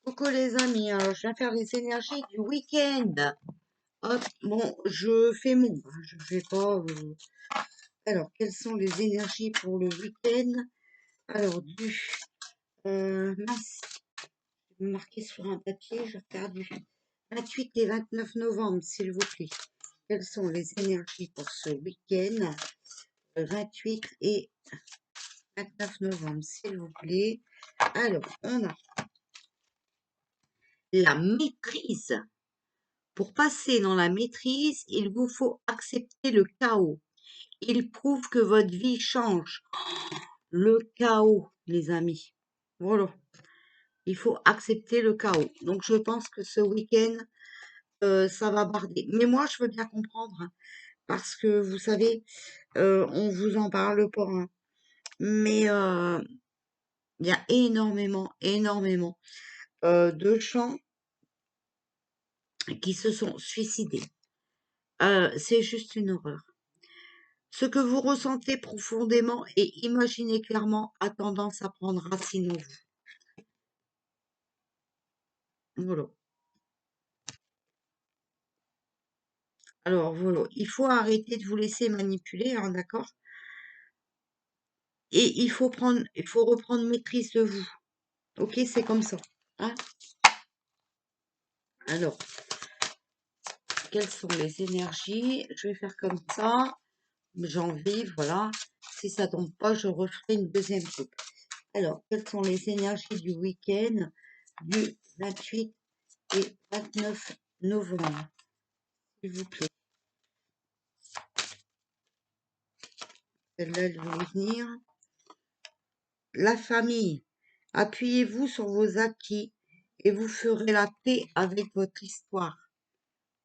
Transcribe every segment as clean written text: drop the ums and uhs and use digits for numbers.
Coucou les amis, alors je viens faire les énergies du week-end. Hop, bon, je fais mon, je fais pas. Alors, quelles sont les énergies pour le week-end? Alors, mince, je vais marquer sur un papier, j'ai perdu. 28 et 29 novembre, s'il vous plaît. Quelles sont les énergies pour ce week-end? 28 et 29 novembre, s'il vous plaît. Alors, on a la maîtrise. Pour passer dans la maîtrise, il vous faut accepter le chaos. Il prouve que votre vie change. Le chaos, les amis. Voilà. Il faut accepter le chaos. Donc, je pense que ce week-end, ça va barder. Mais moi, je veux bien comprendre, hein, parce que, vous savez, on vous en parle pas, hein. Mais il y a énormément de gens qui se sont suicidés. C'est juste une horreur. Ce que vous ressentez profondément et imaginez clairement a tendance à prendre racine en vous. Voilà. Alors voilà, il faut arrêter de vous laisser manipuler, hein, d'accord? Et il faut reprendre maîtrise de vous. Ok, c'est comme ça. Hein? Alors, quelles sont les énergies? Je vais faire comme ça. Janvier, voilà. Si ça tombe pas, je referai une deuxième coupe. Alors, quelles sont les énergies du week-end du 28 et 29 novembre, s'il vous plaît? Celle-là, elle va venir. La famille. Appuyez-vous sur vos acquis et vous ferez la paix avec votre histoire.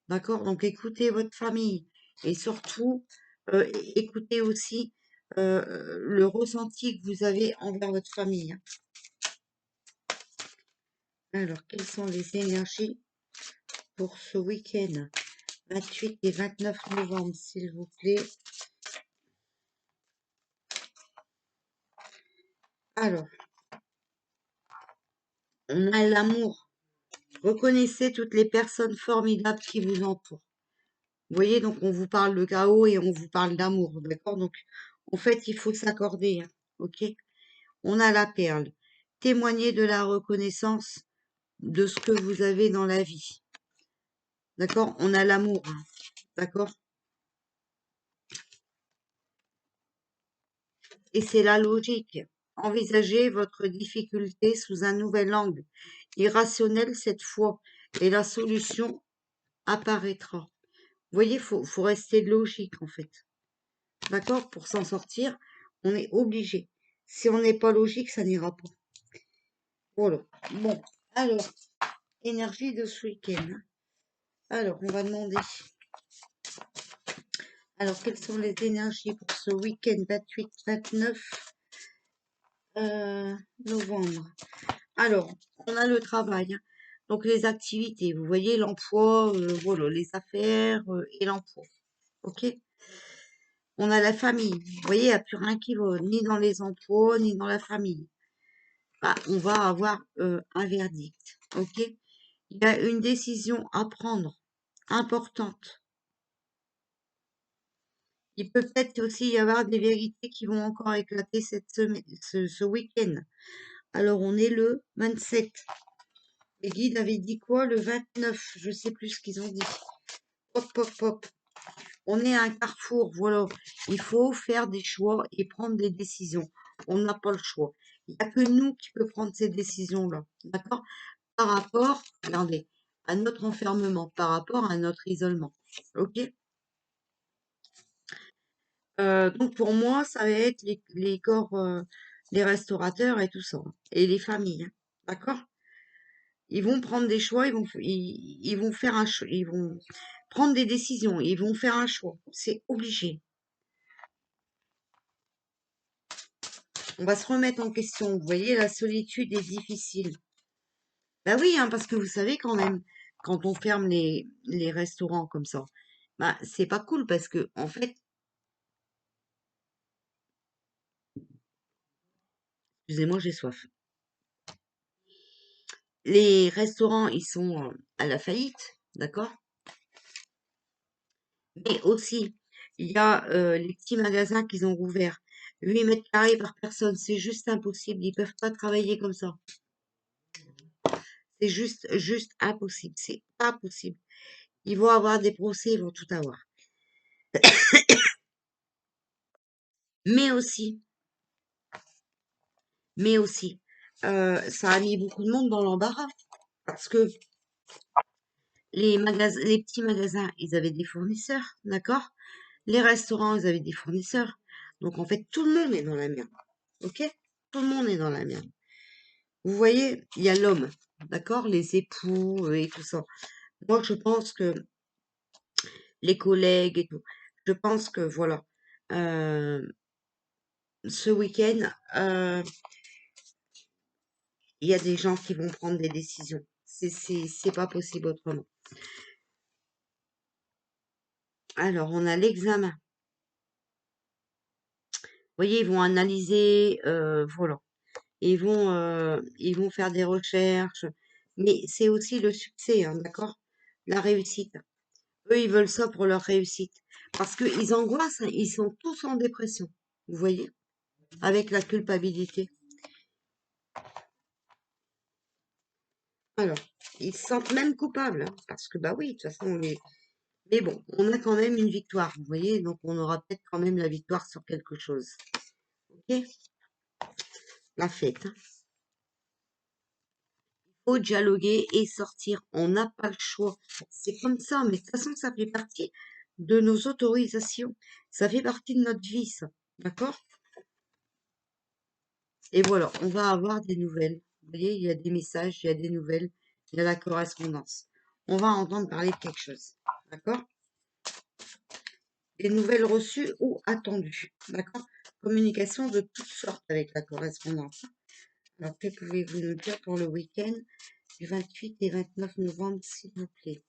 D'accord? Donc, écoutez votre famille. Et surtout, écoutez aussi le ressenti que vous avez envers votre famille, hein. Alors, quelles sont les énergies pour ce week-end? 28 et 29 novembre, s'il vous plaît. Alors, on a l'amour. Reconnaissez toutes les personnes formidables qui vous entourent. Vous voyez, donc on vous parle de chaos et on vous parle d'amour, d'accord? Donc, en fait, il faut s'accorder, hein, ok? On a la perle. Témoignez de la reconnaissance de ce que vous avez dans la vie, d'accord? On a l'amour, hein, d'accord? Et c'est la logique. Envisagez votre difficulté sous un nouvel angle, irrationnel cette fois, et la solution apparaîtra. Vous voyez, faut rester logique, en fait. D'accord? Pour s'en sortir, on est obligé. Si on n'est pas logique, ça n'ira pas. Voilà. Bon, alors, énergie de ce week-end. Alors, on va demander. Alors, quelles sont les énergies pour ce week-end 28-29 novembre? Alors, on a le travail, hein. Donc, les activités. Vous voyez, l'emploi, voilà, les affaires et l'emploi. OK? On a la famille. Vous voyez, il n'y a plus rien qui va, ni dans les emplois, ni dans la famille. Bah, on va avoir un verdict. OK? Il y a une décision à prendre, importante. Il peut peut-être aussi y avoir des vérités qui vont encore éclater cette semaine, ce week-end. Alors, on est le 27. Les guides avaient dit quoi? Le 29. Je sais plus ce qu'ils ont dit. Hop, hop, hop. On est à un carrefour, voilà. Il faut faire des choix et prendre des décisions. On n'a pas le choix. Il n'y a que nous qui peut prendre ces décisions-là. D'accord? Par rapport, regardez, à notre enfermement, par rapport à notre isolement. Ok? Donc pour moi, ça va être les corps, les restaurateurs et tout ça, hein, et les familles, hein. D'accord? Ils vont prendre des choix, ils vont faire un choix, ils vont prendre des décisions, ils vont faire un choix. C'est obligé. On va se remettre en question. Vous voyez, la solitude est difficile. Bah oui, hein, parce que vous savez quand même, quand on ferme les restaurants comme ça, bah c'est pas cool parce que en fait, excusez-moi, j'ai soif. les restaurants, ils sont à la faillite, d'accord? Mais aussi, il y a les petits magasins qu'ils ont rouverts. 8 mètres carrés par personne, c'est juste impossible. Ils peuvent pas travailler comme ça. C'est juste impossible. C'est pas possible. Ils vont avoir des procès, ils vont tout avoir. Mais aussi, mais aussi, ça a mis beaucoup de monde dans l'embarras parce que les petits magasins, ils avaient des fournisseurs, d'accord? Les restaurants, ils avaient des fournisseurs. Donc, en fait, tout le monde est dans la merde. OK? Tout le monde est dans la merde. Vous voyez, il y a l'homme, d'accord? Les époux et tout ça. Moi, je pense que les collègues et tout, je pense que, voilà, euh, ce week-end, il y a des gens qui vont prendre des décisions. C'est pas possible autrement. Alors, on a l'examen. Vous voyez, ils vont analyser, voilà. Ils vont faire des recherches. Mais c'est aussi le succès, hein, d'accord? La réussite. Eux, ils veulent ça pour leur réussite. Parce qu'ils angoissent, hein, ils sont tous en dépression. Vous voyez? Avec la culpabilité. Alors, ils se sentent même coupables, hein, parce que, bah oui, de toute façon, mais bon, on a quand même une victoire, vous voyez? Donc, on aura peut-être quand même la victoire sur quelque chose. OK? La fête, hein. Faut dialoguer et sortir. On n'a pas le choix. C'est comme ça, mais de toute façon, ça fait partie de nos autorisations. Ça fait partie de notre vie, ça. D'accord? Et voilà, on va avoir des nouvelles. Vous voyez, il y a des messages, il y a des nouvelles, il y a la correspondance. On va entendre parler de quelque chose. D'accord? Des nouvelles reçues ou attendues. D'accord? Communication de toutes sortes avec la correspondance. Alors, que pouvez-vous nous dire pour le week-end du 28 et 29 novembre, s'il vous plaît?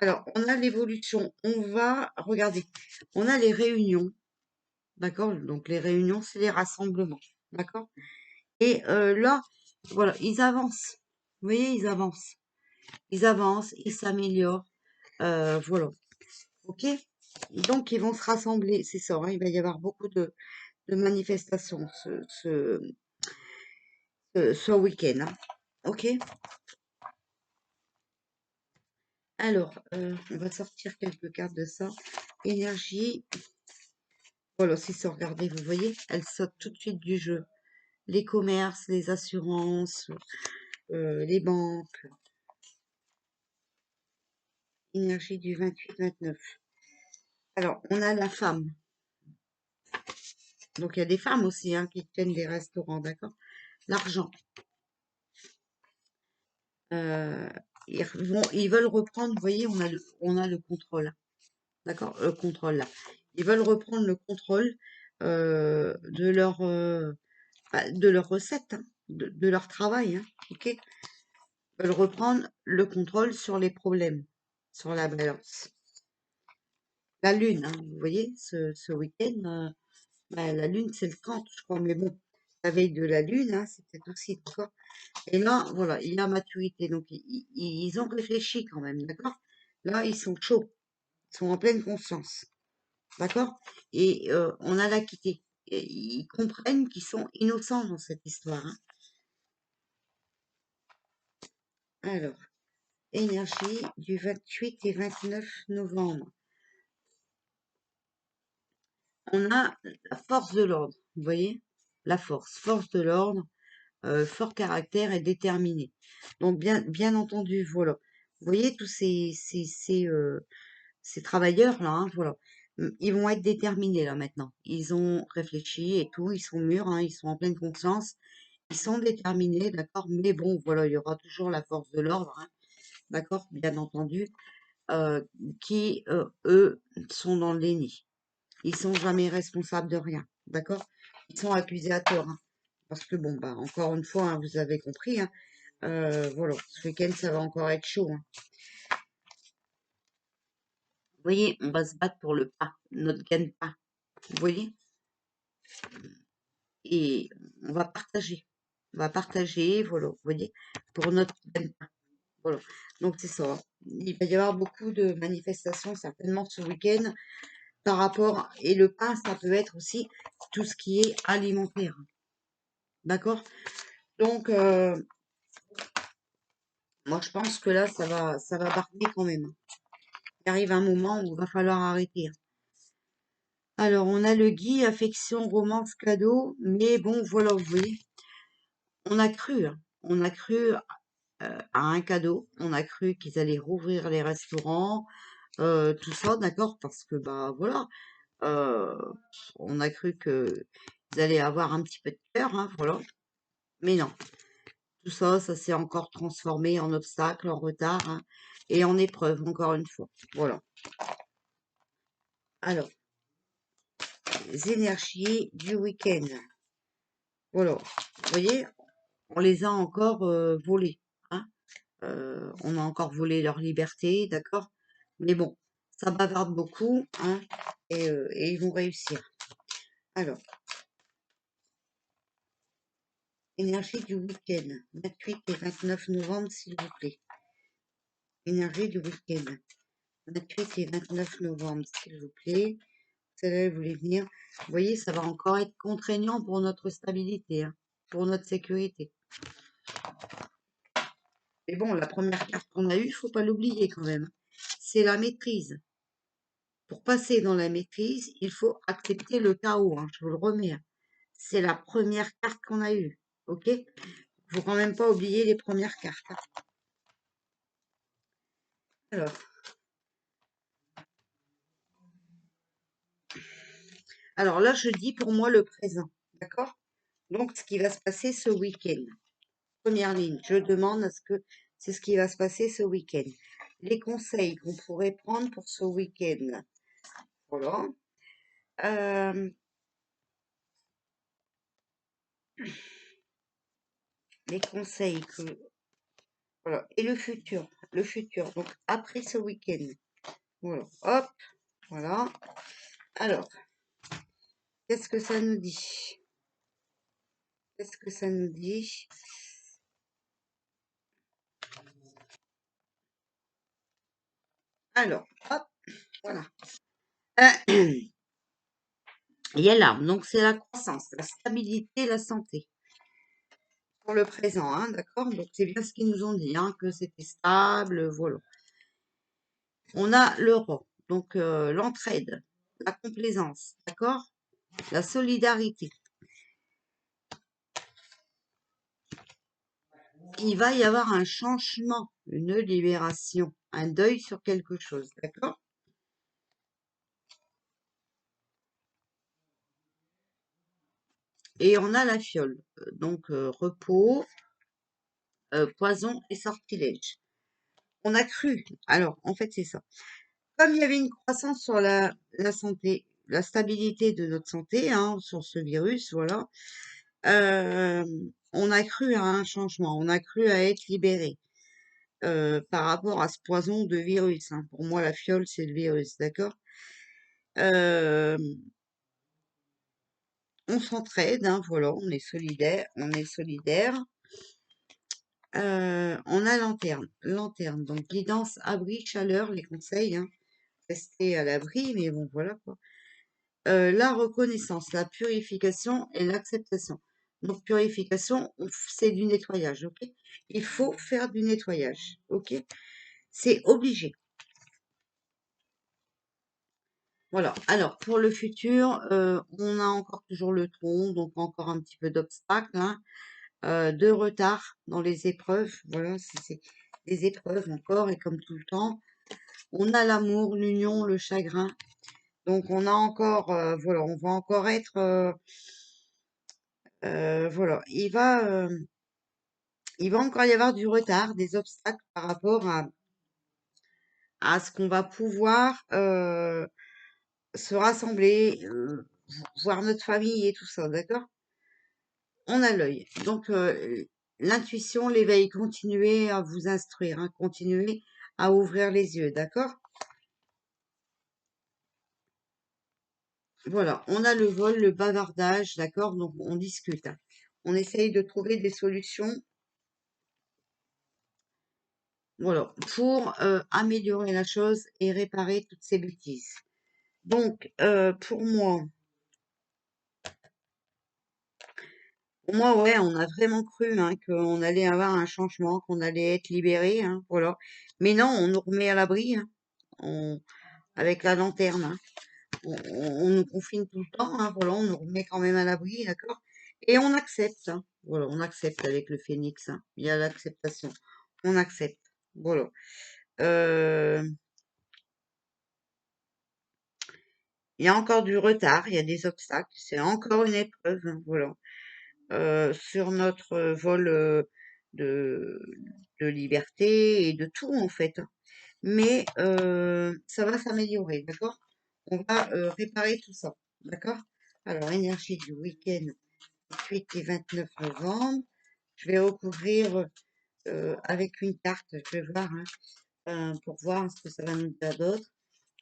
Alors, on a l'évolution. On va regarder. On a les réunions. D'accord? Donc, les réunions, c'est les rassemblements. D'accord? Et là, voilà, ils avancent. Vous voyez, ils avancent. Ils avancent, ils s'améliorent. Voilà. OK? Donc, ils vont se rassembler. C'est ça, hein, il va y avoir beaucoup de manifestations ce week-end, hein. OK? Alors, on va sortir quelques cartes de ça. Énergie. Voilà, c'est ça, regardez, vous voyez, elle saute tout de suite du jeu. Les commerces, les assurances, les banques. Énergie du 28-29. Alors, on a la femme. Donc, il y a des femmes aussi, hein, qui tiennent des restaurants, d'accord? L'argent. Euh, ils veulent reprendre, vous voyez, on a le contrôle, d'accord? Le contrôle, là. Ils veulent reprendre le contrôle de leur recette, hein, de leur travail, hein, ok? Ils veulent reprendre le contrôle sur les problèmes, sur la balance. La lune, hein, vous voyez, ce week-end, bah, la lune, c'est le 30, je crois, mais bon, la veille de la lune, hein, c'était aussi, d'accord? Et là, voilà, il y a maturité, donc ils ont réfléchi quand même, d'accord? Là, ils sont chauds, ils sont en pleine conscience, d'accord? Et on a la quitté. Et ils comprennent qu'ils sont innocents dans cette histoire, hein. Alors, énergie du 28 et 29 novembre. On a la force de l'ordre, vous voyez? La force de l'ordre, fort caractère et déterminé. Donc bien entendu, voilà. Vous voyez tous ces travailleurs là, hein, voilà. Ils vont être déterminés là maintenant. Ils ont réfléchi et tout, ils sont mûrs, hein, ils sont en pleine conscience, ils sont déterminés, d'accord. Mais bon, voilà, il y aura toujours la force de l'ordre, hein, d'accord, bien entendu, euh, qui eux sont dans le déni. Ils sont jamais responsables de rien, d'accord. Ils sont accusés à tort, hein. Parce que bon, bah encore une fois, hein, vous avez compris, hein, voilà, ce week-end, ça va encore être chaud, hein. Vous voyez, on va se battre pour le pas, notre gagne-pain. vous voyez? Et on va partager. On va partager, voilà, vous voyez, pour notre peine. Voilà. Donc c'est ça. Il va y avoir beaucoup de manifestations certainement ce week-end par rapport, et le pain, ça peut être aussi tout ce qui est alimentaire. D'accord? Donc, moi je pense que là, ça va barder quand même. Il arrive un moment où il va falloir arrêter. Alors, on a le Guy, affection, romance, cadeau, mais bon, voilà, vous voyez, on a cru, hein. On a cru à un cadeau, on a cru qu'ils allaient rouvrir les restaurants, tout ça, d'accord, parce que, bah, voilà, euh, on a cru que ils allaient avoir un petit peu de cœur, hein, voilà, mais non, tout ça, ça s'est encore transformé en obstacle, en retard, hein, et en épreuve, encore une fois, voilà. Alors, les énergies du week-end, voilà, vous voyez, on les a encore volés, hein. On a encore volé leur liberté, d'accord? Mais bon, ça bavarde beaucoup, hein, et ils vont réussir. Alors, énergie du week-end, 28 et 29 novembre, s'il vous plaît. Énergie du week-end, 28 et 29 novembre, s'il vous plaît. Celle-là, elle voulait venir. Vous voyez, ça va encore être contraignant pour notre stabilité, hein, pour notre sécurité. Mais bon, la première carte qu'on a eue, faut pas l'oublier quand même. C'est la maîtrise. Pour passer dans la maîtrise, il faut accepter le chaos, hein, je vous le remets, hein. C'est la première carte qu'on a eue, ok? Faut quand même pas oublier les premières cartes, hein. Alors là, je dis pour moi le présent, d'accord? Donc, ce qui va se passer ce week-end. Première ligne, je demande à ce que c'est ce qui va se passer ce week-end. Les conseils qu'on pourrait prendre pour ce week-end. Voilà. Les conseils que... Voilà. Et le futur. Le futur. Donc, après ce week-end. Voilà. Hop. Voilà. Alors, qu'est-ce que ça nous dit? Qu'est-ce que ça nous dit? Alors, hop. Voilà. Il y a l'arbre. Donc, c'est la croissance, la stabilité, la santé. Pour le présent, hein, d'accord? Donc, c'est bien ce qu'ils nous ont dit, hein, que c'était stable, voilà. On a l'euro, donc l'entraide, la complaisance, d'accord? La solidarité. Il va y avoir un changement, une libération, un deuil sur quelque chose, d'accord? Et on a la fiole, donc repos, poison et sortilège. On a cru, alors en fait c'est ça. Comme il y avait une croissance sur la santé, la stabilité de notre santé, hein, sur ce virus, voilà, euh, on a cru à un changement, on a cru à être libéré par rapport à ce poison de virus, hein. Pour moi, la fiole, c'est le virus, d'accord? Euh, on s'entraide, hein, voilà, on est solidaire, on est solidaire. On a lanterne, lanterne, donc guidance, abri, chaleur, les conseils, hein, rester à l'abri, mais bon, voilà quoi. La reconnaissance, la purification et l'acceptation. Donc, purification, c'est du nettoyage, ok? Il faut faire du nettoyage, ok? C'est obligé. Voilà. Alors, pour le futur, on a encore toujours le tronc, donc encore un petit peu d'obstacles, hein, de retard dans les épreuves. Voilà, c'est des épreuves encore, et comme tout le temps, on a l'amour, l'union, le chagrin. Donc, on a encore, voilà, on va encore être, voilà, il va encore y avoir du retard, des obstacles par rapport à ce qu'on va pouvoir se rassembler, voir notre famille et tout ça, d'accord? On a l'œil. Donc, l'intuition, l'éveil, continuez à vous instruire, hein, continuez à ouvrir les yeux, d'accord? voilà, on a le vol, le bavardage, d'accord? Donc on discute, hein. On essaye de trouver des solutions, voilà, pour améliorer la chose et réparer toutes ces bêtises. Donc, pour moi, ouais, on a vraiment cru hein, qu'on allait avoir un changement, qu'on allait être libéré, hein, voilà. Mais non, on nous remet à l'abri, hein, avec la lanterne, hein. On nous confine tout le temps, hein, voilà, on nous remet quand même à l'abri, d'accord? Et on accepte, hein, voilà, on accepte avec le phénix, hein. Il y a l'acceptation, on accepte, voilà. Euh, il y a encore du retard, il y a des obstacles, c'est encore une épreuve, hein, voilà. Sur notre vol de, de liberté et de tout en fait, hein. Mais ça va s'améliorer, d'accord? On va réparer tout ça, d'accord? Alors, énergie du week-end 28 et 29 novembre. Je vais recouvrir avec une carte, je vais voir, hein, pour voir ce que ça va nous dire d'autre.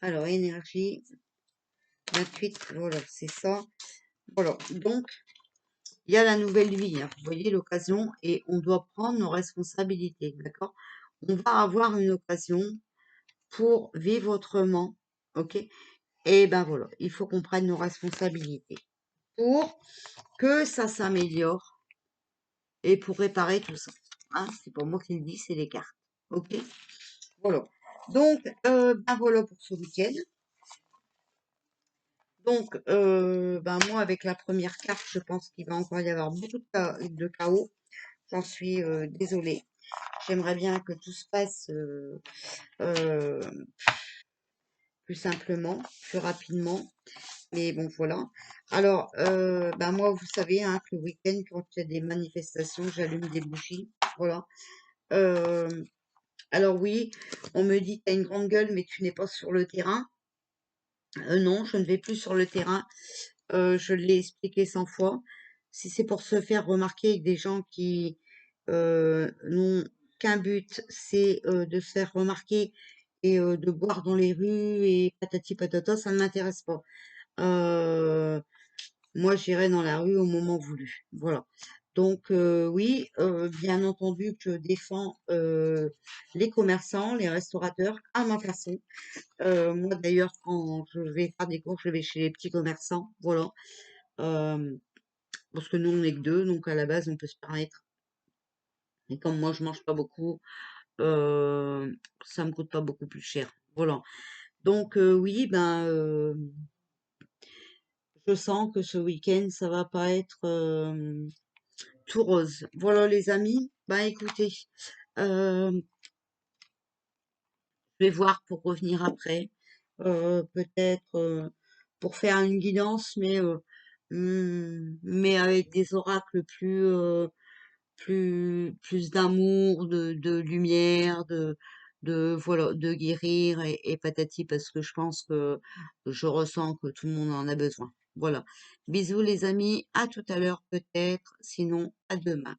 Alors, énergie 28, voilà, c'est ça. Voilà, donc, il y a la nouvelle vie, hein, vous voyez l'occasion, et on doit prendre nos responsabilités, d'accord? On va avoir une occasion pour vivre autrement, ok? Et ben voilà, il faut qu'on prenne nos responsabilités pour que ça s'améliore et pour réparer tout ça. Hein, c'est pas moi qui le dis, c'est les cartes. Ok? Voilà. Donc, ben voilà pour ce week-end. Donc, ben moi, avec la première carte, je pense qu'il va encore y avoir beaucoup de chaos. J'en suis désolée. J'aimerais bien que tout se passe euh, plus simplement, plus rapidement. Mais bon, voilà. Alors, ben moi, vous savez, hein, que le week-end, quand il y a des manifestations, j'allume des bougies. Voilà. Euh, alors oui, on me dit, tu as une grande gueule, mais tu n'es pas sur le terrain. Non, je ne vais plus sur le terrain. Je l'ai expliqué 100 fois. Si c'est pour se faire remarquer avec des gens qui n'ont qu'un but, c'est de se faire remarquer et de boire dans les rues et patati patata, ça ne m'intéresse pas. Euh, Moi, j'irai dans la rue au moment voulu. Voilà. Donc, oui, bien entendu que je défends les commerçants, les restaurateurs à ma façon. Moi, d'ailleurs, quand je vais faire des courses, je vais chez les petits commerçants. Voilà. Euh, Parce que nous, on n'est que deux, donc à la base, on peut se permettre. Et comme moi, je mange pas beaucoup, ça me coûte pas beaucoup plus cher. Voilà. Donc, oui, ben, je sens que ce week-end, ça va pas être tout rose. Voilà les amis, bah écoutez, je vais voir pour revenir après, peut-être pour faire une guidance, mais avec des oracles plus d'amour, de lumière, voilà, de guérir et patati parce que je pense que je ressens que tout le monde en a besoin. Voilà. Bisous les amis, à tout à l'heure peut-être, sinon à demain.